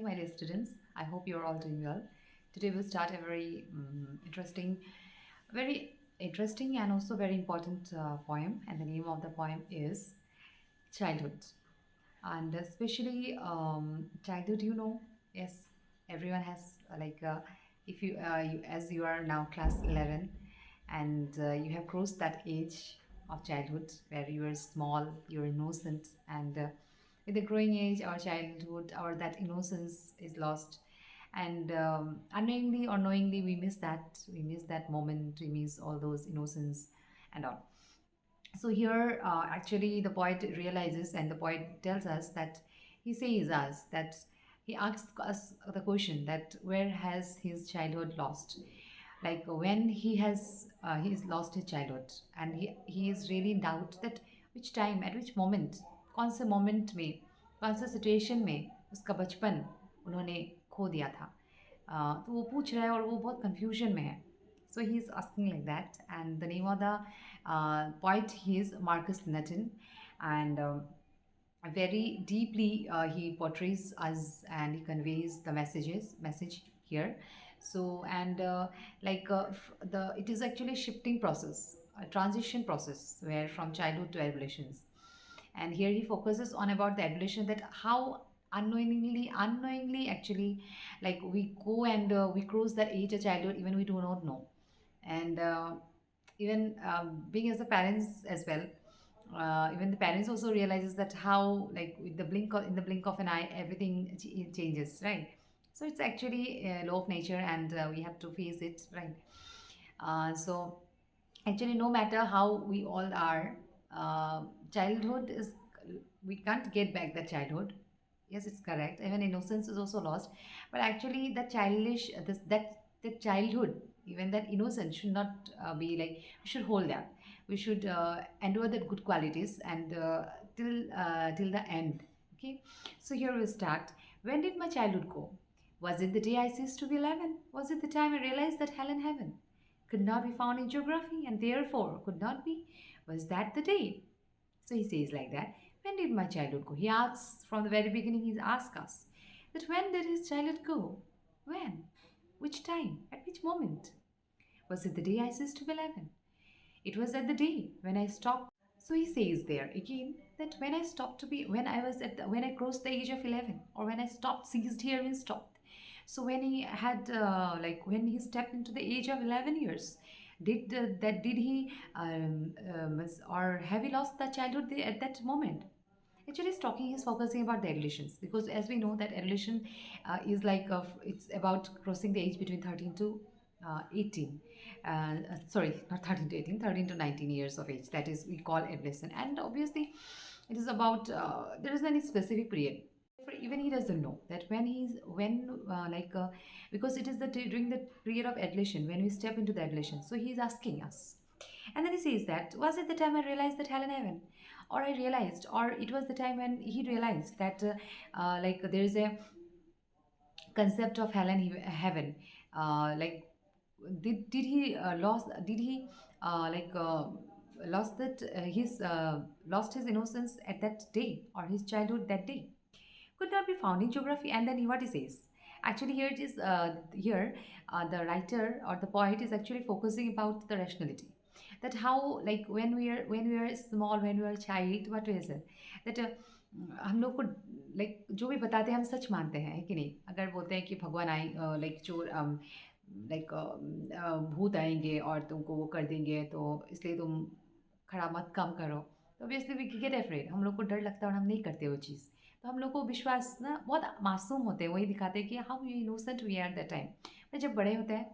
my dear students. I hope you're all doing well. Today we'll start a very interesting and also very important poem. And the name of the poem is Childhood. And especially childhood, yes, everyone has if as you are now class 11 and you have crossed that age of childhood where you are small, you're innocent, and with the growing age, our childhood, our that innocence is lost, and unknowingly or knowingly we miss that moment, we miss all those innocence and all. So here, actually, the poet realizes, and the poet tells us that he says us that he asks us the question that where has his childhood lost? Like when he's lost his childhood, and he is really in doubt that which time, at which moment, कौन से moment में, कौन से situation में उसका बचपन उन्होंने खो दिया था. तो वो पूछ रहा है और वो बहुत confusion में है. So he's asking like that, and the name of the poet, he is Marcus Nutten, and very deeply he portrays us and he conveys the message here. So and the it is actually a shifting process, a transition process, where from childhood to adolescence, and here he focuses on about the adolescence, that how unknowingly actually, like we go and we cross that age of childhood even we do not know, and even being as a parents as well, even the parents also realizes that how, like with in the blink of an eye, everything changes, right? So it's actually a law of nature, and we have to face it, right? So actually, no matter how we all are, childhood is, we can't get back that childhood. Yes, it's correct, even innocence is also lost, but actually the childish this that the childhood, even that innocence should not be like, we should hold that, we should endure the good qualities, and till the end. Okay, so here we start. When did my childhood go? Was it the day I ceased to be 11? Was it the time I realized that hell and heaven could not be found in geography and therefore could not be? Was that the day? So he says like that. When did my childhood go? He asks from the very beginning, he asks us that when did his childhood go? When? Which time? At which moment? Was it the day I ceased to be 11? It was at the day when I stopped. So he says there again that when I stopped to be, when I was at when I crossed the age of 11, or when I stopped, ceased here means stopped. So when he had when he stepped into the age of 11 years, did he or have he lost the childhood at that moment? Actually, he's talking, he's focusing about the adolescence, because as we know that adolescence is it's about crossing the age between 13 to 18. Sorry, not 13 to 18, 13 to 19 years of age. That is, we call adolescent. And obviously, it is about, there isn't any specific period. Even he doesn't know that because it is during the period of adolescence when we step into the adolescence. So he's asking us, and then he says that, was it the time I realized that hell and heaven, or I realized, or it was the time when he realized that there is a concept of hell and heaven. Like did he lost that his lost his innocence at that day, or his childhood that day could not be found in geography? And then what he says, actually here it is the writer or the poet is actually focusing about the rationality, that how, like when we are small, when we are child, what is it that हम लोग को like जो भी बताते हैं हम सच मानते हैं, है कि नहीं? अगर बोलते हैं कि भगवान आए, लाइक चोर, लाइक भूत आएंगे और तुमको वो कर देंगे, तो इसलिए तुम खड़ा मत काम करो, तो ऑब्वियसली वी गेट अफ्रेड, हम लोग को डर लगता है और हम नहीं करते वो चीज़. तो हम लोग को विश्वास ना बहुत मासूम होते हैं, वही दिखाते हैं कि how you innocent we are that time. पर जब बड़े होते हैं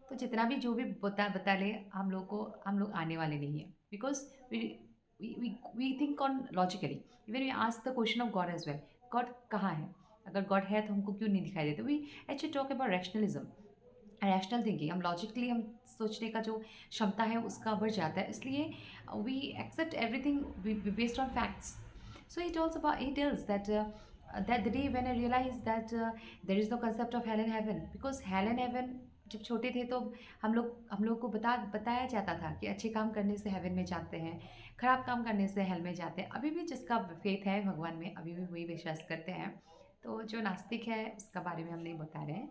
तो जितना भी जो भी बता ले, हम लोग आने वाले नहीं हैं, because we think on logically. Even we ask the question of God as well, God कहाँ है? अगर गॉड है तो हमको क्यों नहीं दिखाई देते? We actually talk about rationalism, rational thinking. हम लॉजिकली हम सोचने का जो क्षमता है उसका बढ़ जाता है, इसलिए we accept everything based on facts. So he tells that that the day when I realized that there is no concept of hell and heaven, because hell and heaven, जब छोटे थे तो हम लोग को बताया जाता था कि अच्छे काम करने से हेवन में जाते हैं, खराब काम करने से हेल में जाते हैं. अभी भी जिसका फेथ है भगवान में, अभी भी वही विश्वास करते हैं. तो जो नास्तिक है उसका बारे में हम नहीं बता रहे हैं।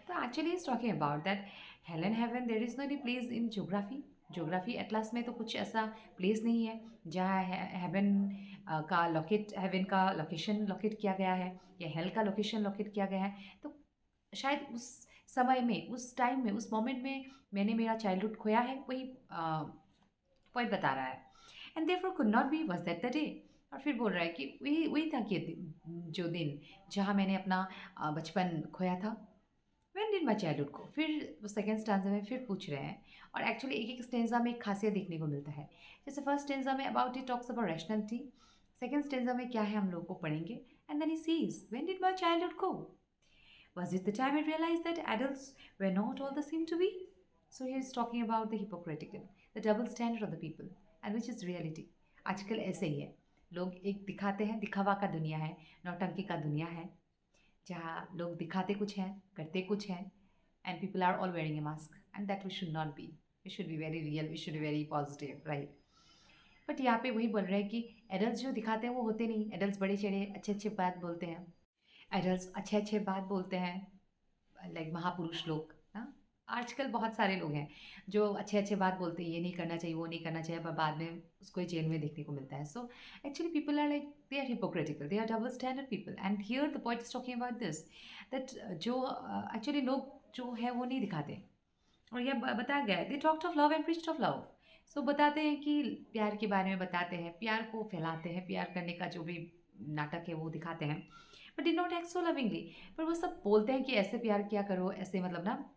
तो actually is talking about that hell and heaven there is no any place in geography. Geography atlas में तो कुछ ऐसा प्लेस नहीं है जहाँ हेवन का लोकेट, हेवन का लोकेशन लोकेट किया गया है या हेल का लोकेशन लोकेट किया गया है। तो शायद उस समय में, उस टाइम में, उस मोमेंट में मैंने मेरा चाइल्डहुड खोया है, वही पॉइंट बता रहा है। And therefore could not be was that the day. और फिर बोल रहा है कि वही वही था कि जो दिन जहाँ मैंने अपना बचपन खोया था। व्हेन डिड माई चाइल्डहुड को, फिर सेकेंड स्टैंजा में फिर पूछ रहे हैं। और एक्चुअली एक एक स्टेंजा में एक खासियत देखने को मिलता है। जैसे फर्स्ट स्टेंजा में about it talks about rationality, second stanza में क्या है हम लोग को पढ़ेंगे। And then he sees when did my childhood go, was it the time I realized that adults were not all the same to be? So he is talking about the hypocritical, the double standard of the people, and which is reality. आजकल ऐसे ही है, लोग एक दिखाते हैं, दिखावा का दुनिया है, नौटंकी का दुनिया है, जहाँ लोग दिखाते कुछ हैं, करते कुछ हैं, and people are all wearing a mask, and that we should not be. We should be very real, we should be very positive, right? But यहाँ पे वही बोल रहे हैं कि एडल्ट जो दिखाते हैं वो होते नहीं। एडल्ट बड़े चढ़े अच्छे अच्छे बात बोलते हैं, एडल्ट्स अच्छे अच्छे बात बोलते हैं, लाइक महापुरुष लोग ना। आजकल बहुत सारे लोग हैं जो अच्छे अच्छे बात बोलते हैं, ये नहीं करना चाहिए, वो नहीं करना चाहिए, पर बाद में उसको जेल में देखने को मिलता है। So actually people are like they are hypocritical, they are double standard people. And here the point is talking about this, that जो एक्चुअली लोग जो है वो नहीं दिखाते। और यह बताया गया है, they talked of love and preached of love. So बताते हैं कि प्यार के बारे में बताते हैं, प्यार को फैलाते हैं, प्यार करने का जो भी नाटक है वो दिखाते हैं, but did not act so lovingly. पर वो सब बोलते हैं कि ऐसे प्यार किया करो, ऐसे मतलब ना,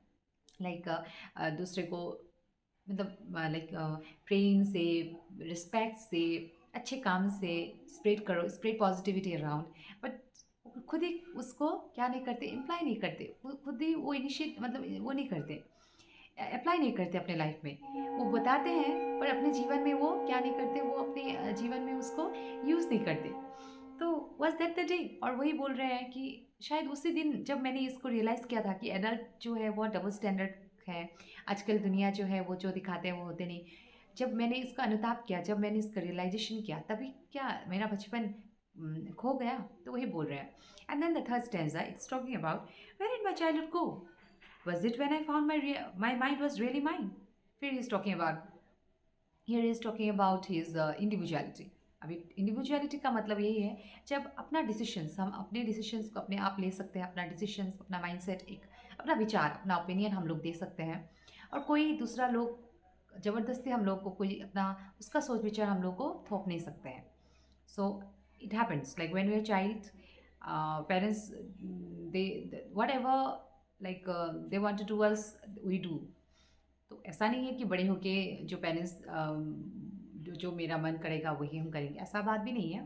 लाइक दूसरे को मतलब लाइक प्रेम से, रिस्पेक्ट से, अच्छे काम से स्प्रेड करो, स्प्रेड पॉजिटिविटी अराउंड। बट खुद ही उसको क्या नहीं करते, इम्प्लाई नहीं करते, खुद ही वो इनिशिएट मतलब वो नहीं करते, अप्लाई नहीं करते अपने लाइफ में। वो बताते हैं पर अपने जीवन में वो क्या नहीं करते, वो अपने जीवन में उसको यूज़ नहीं करते। तो वॉज दैट द डे। और वही बोल रहे हैं कि शायद उसी दिन जब मैंने इसको रियलाइज़ किया था कि एडल्ट जो है वो डबल स्टैंडर्ड है। आजकल दुनिया जो है वो जो दिखाते हैं वो होते नहीं। जब मैंने इसका अनुताप किया, जब मैंने इसका रियलाइजेशन किया, तभी क्या मेरा बचपन खो गया। तो वही बोल रहे हैं। And then the third stanza it's talking about where did my childhood go, was it when I found my mind was really mine? फिर he is talking about, here he is talking about his individuality. अभी individuality का मतलब यही है जब अपना decisions, हम अपने डिसीशंस को अपने आप ले सकते हैं, अपना डिसीशंस, अपना माइंडसेट, एक अपना विचार, अपना ओपिनियन हम लोग दे सकते हैं। और कोई दूसरा लोग ज़बरदस्ती हम लोग को कोई अपना उसका सोच विचार हम लोग को थोप नहीं सकते हैं। So it happens like when we are child, parents they whatever like they want to do as we do. तो ऐसा नहीं है कि बड़े होके जो पेरेंट्स जो मेरा मन करेगा वही हम करेंगे, ऐसा बात भी नहीं है।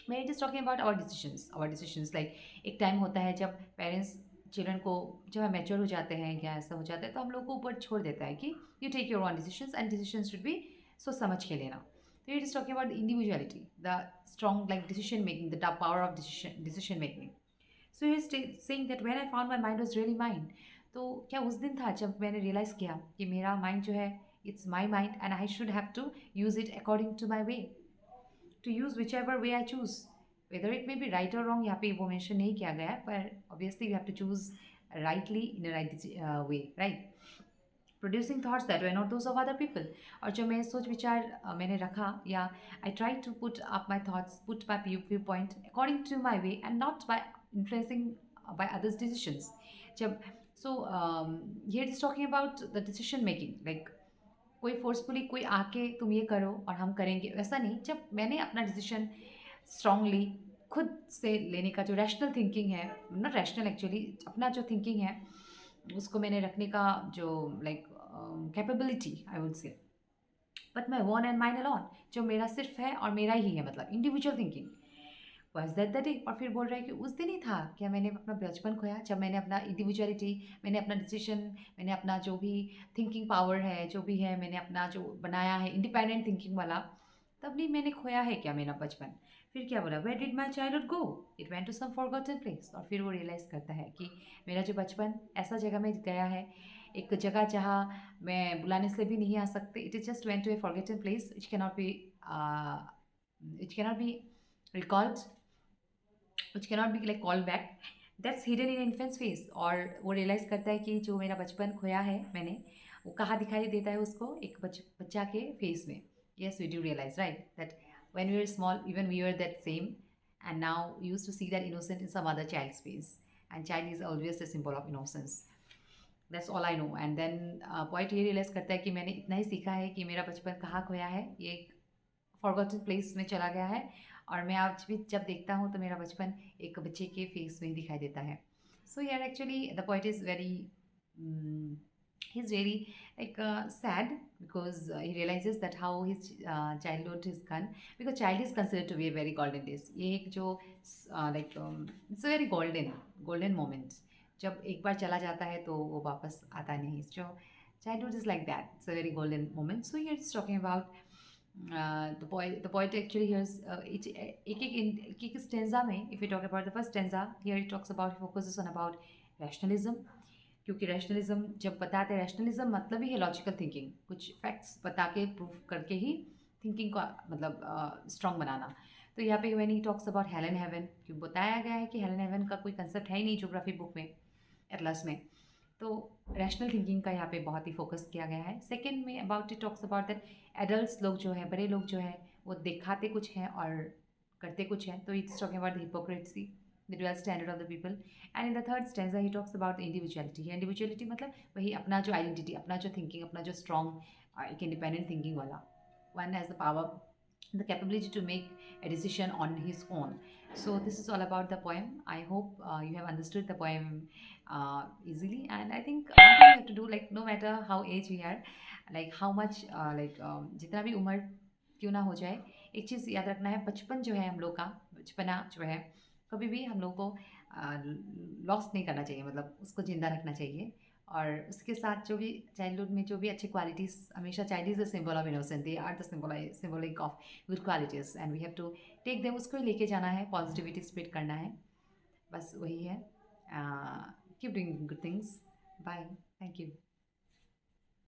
मैं it is talking about our decisions like एक टाइम होता है जब पेरेंट्स चिल्ड्रन को जब मैच्योर हो जाते हैं या ऐसा हो जाता है तो हम लोग को ऊपर छोड़ देता है कि you take your own decisions and decisions should be सोच समझ के लेना। तो it is talking about individuality, the strong like decision making, the power of decision making. So he is saying that when I found my mind was really mind. तो क्या उस दिन था जब मैंने रियलाइज़ किया कि मेरा माइंड जो है it's my mind and I should have to use it according to my way, to use whichever way I choose, whether it may be right और रॉन्ग यहाँ पे वो मेंशन नहीं किया गया है, पर obviously you have to choose rightly in a right way, right. Producing thoughts that way not those of other people. और जो मैं सोच विचार मैंने रखा, या I try to put up my thoughts, put my view point according to my way and not by influencing by others decisions. जब so here is talking about the decision making, like कोई forcefully कोई आके तुम ये करो और हम करेंगे, वैसा नहीं। जब मैंने अपना डिसीजन स्ट्रांगली खुद से लेने का जो रैशनल थिंकिंग है, नॉट रैशनल एक्चुअली, अपना जो थिंकिंग है उसको मैंने रखने का जो like capability I would say, but my one and mine alone, जो मेरा सिर्फ है और मेरा ही है, मतलब individual thinking, was that the day. और फिर बोल रहा है कि उस दिन ही था क्या मैंने अपना बचपन खोया, जब मैंने अपना इंडिविजुअलिटी, मैंने अपना डिसीजन, मैंने अपना जो भी थिंकिंग पावर है, जो भी है मैंने अपना जो बनाया है इंडिपेंडेंट थिंकिंग वाला, तब नहीं मैंने खोया है क्या मेरा बचपन। फिर क्या बोला, where did my childhood go, it went to some forgotten place. और फिर वो रियलाइज़ करता है कि मेरा जो बचपन ऐसा जगह में गया है, एक जगह जहाँ मैं बुलाने से भी नहीं आ सकते, it is just went to a forgotten place which cannot be recalled which cannot be like called back. That's hidden in infant's face. और वो रियलाइज़ करता है कि जो मेरा बचपन खोया है मैंने, वो कहाँ दिखाई देता है उसको, एक बच्चा के फेस में. Yes, we do realize, right, that when we were small, even we were that same, and now we used to see that innocent in some other child's face. And child is always a symbol of innocence. That's all I know. And then point ये realise करता है कि मैंने इतना ही सीखा है कि मेरा बचपन कहाँ खोया है, ये एक फॉरगॉटन प्लेस में चला गया है. और मैं आज भी जब देखता हूँ तो मेरा बचपन एक बच्चे के फेस में ही दिखाई देता है. सो यार actually the point is very, he's really like sad because he realizes that how his childhood is gone, because child is considered to be a very golden days. ये एक जो like it's a very golden moment. जब एक बार चला जाता है तो वो वापस आता नहीं. जो childhood is like that, it's a very golden moment. So here it's talking about the poet actually here's एक stanza में, if we talk about the first stanza, here it talks about, focuses on about rationalism. क्योंकि rationalism जब बताते हैं, rationalism मतलब ही है logical thinking, कुछ facts बता के प्रूफ करके ही थिंकिंग को मतलब स्ट्रॉन्ग बनाना. तो यहाँ पे when he talks about hello and haven, क्यों बताया गया है कि हेल एंड हेवन का कोई कंसेप्ट है ही नहीं ज्योग्राफी बुक में, एटलस में. तो रैशनल थिंकिंग का यहाँ पे बहुत ही फोकस किया गया है. सेकेंड में about it talks about that adult लोग जो है, बड़े लोग जो है, वो दिखाते कुछ हैं और करते कुछ हैं. तो it's talking about the hypocrisy, the dual standard of the people. And in the third stanza he talks about the individuality. Individuality मतलब वही अपना जो identity, अपना जो thinking, अपना जो strong एक independent thinking वाला. One has the power, the capability to make a decision on his own. So this is all about the poem. I hope you have understood the poem easily. And I think one thing you have to do, like no matter how age we are, like how much जितना भी उम्र क्यों ना हो जाए, एक चीज़ याद रखना है, बचपन जो है हम लोग का, बचपना जो है, कभी भी हम लोग को लॉस नहीं करना चाहिए, मतलब उसको ज़िंदा रखना चाहिए. और उसके साथ जो भी चाइल्डहुड में जो भी अच्छी क्वालिटीज़, हमेशा child is the symbol of innocence, they are the symbolic of good qualities, and we have to take them, उसको ही लेके जाना है, पॉजिटिविटी स्प्रेड करना है, बस वही है. Keep doing good things. Bye. Thank you.